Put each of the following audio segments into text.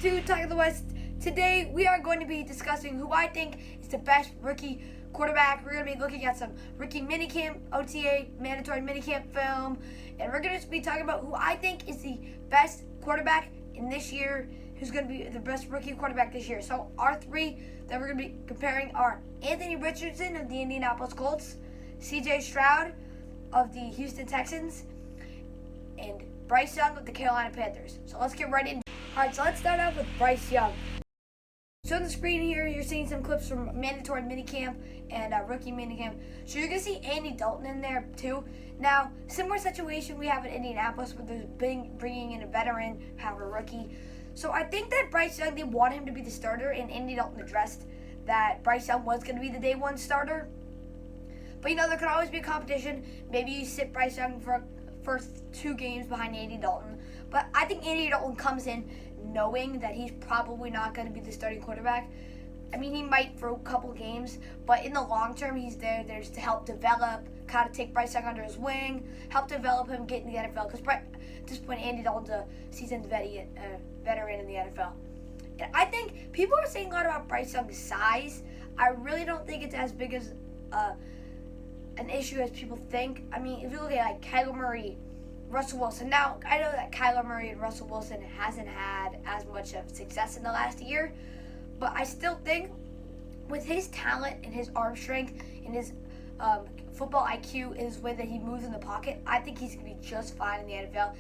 to Talk of the West. Today we are going to be discussing who I think is the best rookie quarterback. We're going to be looking at some rookie minicamp, OTA, mandatory minicamp film, and we're going to be talking about who I think is the best quarterback in this year, who's going to be the best rookie quarterback this year. So our three that we're going to be comparing are Anthony Richardson of the Indianapolis Colts, C.J. Stroud of the Houston Texans, and Bryce Young of the Carolina Panthers. So let's get right into it. Alright, so let's start off with Bryce Young. So on the screen here, you're seeing some clips from mandatory minicamp and rookie minicamp. So you're going to see Andy Dalton in there too. Now, similar situation we have in Indianapolis where they're bringing in a veteran, have a rookie. So I think that Bryce Young, they want him to be the starter, and Andy Dalton addressed that Bryce Young was going to be the day one starter. But there could always be a competition. Maybe you sit Bryce Young for first 2 games behind Andy Dalton. But I think Andy Dalton comes in knowing that he's probably not going to be the starting quarterback. I mean, he might for a couple games, but in the long term, he's there's to help develop, kind of take Bryce Young under his wing, help develop him, get in the NFL. Because at this point, Andy Dalton's a seasoned veteran in the NFL. And I think people are saying a lot about Bryce Young's size. I really don't think it's as big as an issue as people think. I mean, if you look at Kyler Murray, Russell Wilson. Now, I know that Kyler Murray and Russell Wilson hasn't had as much of success in the last year, but I still think with his talent and his arm strength and his football IQ and his way that he moves in the pocket, I think he's going to be just fine in the NFL.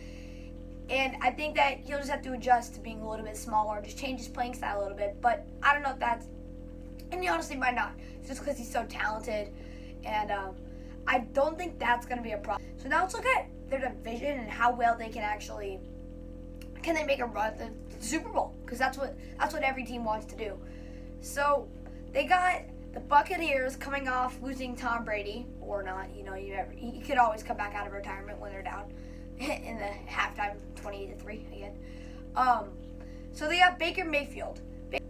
And I think that he'll just have to adjust to being a little bit smaller, just change his playing style a little bit. But I don't know if that's, and he honestly might not, just because he's so talented. And I don't think that's going to be a problem. So now let's look at their division and how well they can they make a run at the Super Bowl, because that's what every team wants to do. So they got the Buccaneers coming off losing Tom Brady, or not. He could always come back out of retirement when they're down in the halftime 28-3 again. So they got Baker Mayfield.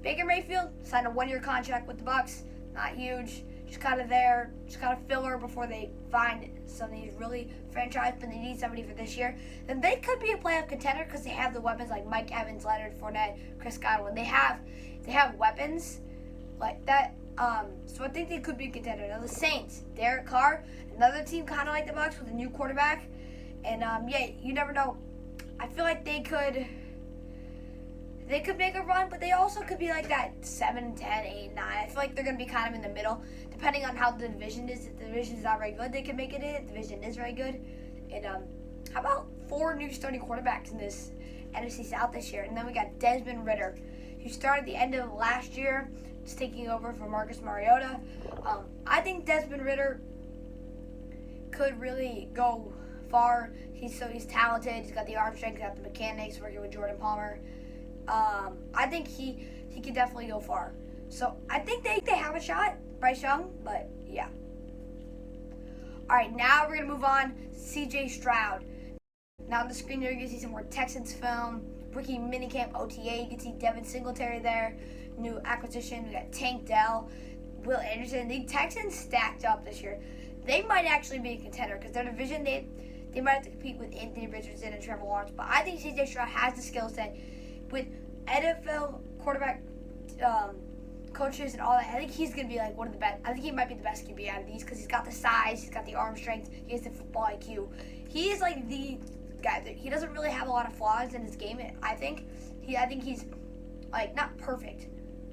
Baker Mayfield signed a 1-year contract with the Bucs. Not huge. Just kind of filler before they find somebody who's really franchised, but they need somebody for this year. Then they could be a playoff contender because they have the weapons like Mike Evans, Leonard Fournette, Chris Godwin. They have weapons like that. So I think they could be a contender. Now the Saints, Derek Carr, another team kind of like the Bucs with a new quarterback, and you never know. I feel like they could make a run, but they also could be like that 7, 10, 8, 9. I feel like they're going to be kind of in the middle, depending on how the division is. If the division is not very good, they can make it in. If the division is very good. And how about 4 new starting quarterbacks in this NFC South this year? And then we got Desmond Ridder, who started the end of last year, just taking over for Marcus Mariota. I think Desmond Ridder could really go far. He's talented. He's got the arm strength, he's got the mechanics, working with Jordan Palmer. I think he could definitely go far. So I think they have a shot, Bryce Young, but yeah. Alright, now we're going to move on. C.J. Stroud. Now on the screen here, you can see some more Texans film, rookie minicamp OTA. You can see Devin Singletary there, new acquisition. We got Tank Dell, Will Anderson. The Texans stacked up this year. They might actually be a contender because their division, they might have to compete with Anthony Richardson and Trevor Lawrence. But I think C.J. Stroud has the skill set with NFL quarterback coaches and all that. I think he's going to be like one of the best. I think he might be the best QB out of these because he's got the size, he's got the arm strength, he has the football IQ. He is like the guy that he doesn't really have a lot of flaws in his game. I think he's like not perfect.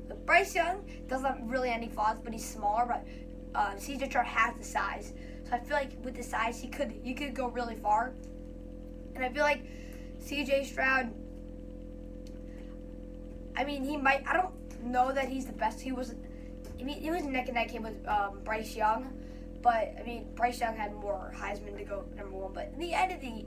But Bryce Young doesn't have really any flaws, but he's smaller. But C.J. Stroud has the size, so I feel like with the size he could go really far. And I feel like C.J. Stroud, I mean, he might. I don't know that he's the best. He was neck and neck game with Bryce Young, but I mean, Bryce Young had more Heisman to go number 1. But at the end of the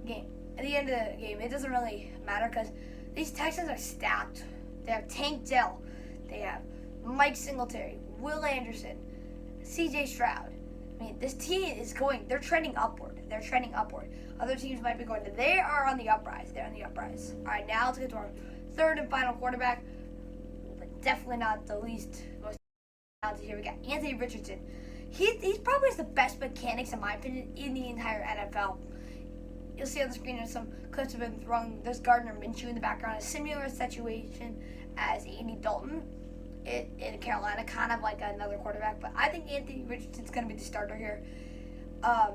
game, it doesn't really matter because these Texans are stacked. They have Tank Dell, they have Mike Singletary, Will Anderson, C.J. Stroud. I mean, this team is they're trending upward. Other teams might be they are on the uprise. They're on the uprise. All right, now let's get to our third and final quarterback, but definitely not the most talented here. We got Anthony Richardson. He's probably the best mechanics, in my opinion, in the entire NFL. you'll see on the screen there's some clips have been thrown. There's Gardner Minshew in the background, a similar situation as Andy Dalton in Carolina, kind of like another quarterback. But I think Anthony Richardson's going to be the starter here. I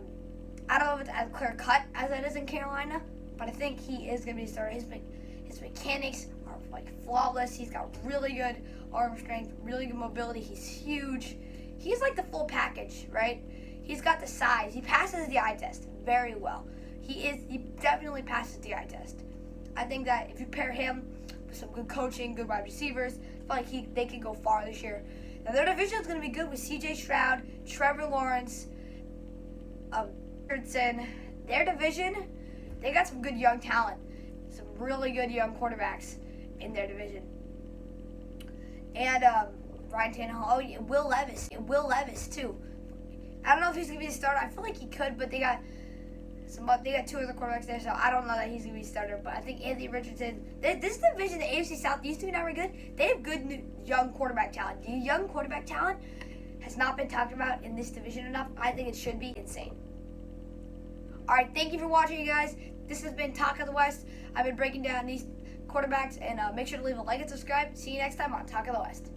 don't know if it's as clear cut as it is in Carolina, but I think he is going to be the starter. His mechanics are like flawless. He's got really good arm strength, really good mobility. He's huge. He's like the full package, right? He's got the size. He passes the eye test very well. He definitely passes the eye test. I think that if you pair him with some good coaching, good wide receivers, I feel like they could go far this year. Now their division is going to be good with C.J. Stroud, Trevor Lawrence, Richardson. Their division, they got some good young talent, some really good young quarterbacks in their division. And Ryan Tannehill, oh yeah, Will Levis too. I don't know if he's gonna be the starter. I feel like he could, but they got two other quarterbacks there, so I don't know that he's gonna be the starter. But I think Anthony Richardson. This division, the AFC South, used to be not very good. They have good young quarterback talent. The young quarterback talent has not been talked about in this division enough. I think it should be insane. All right, thank you for watching, you guys. This has been Talk of the West. I've been breaking down these quarterbacks, and make sure to leave a like and subscribe. See you next time on Talk of the West.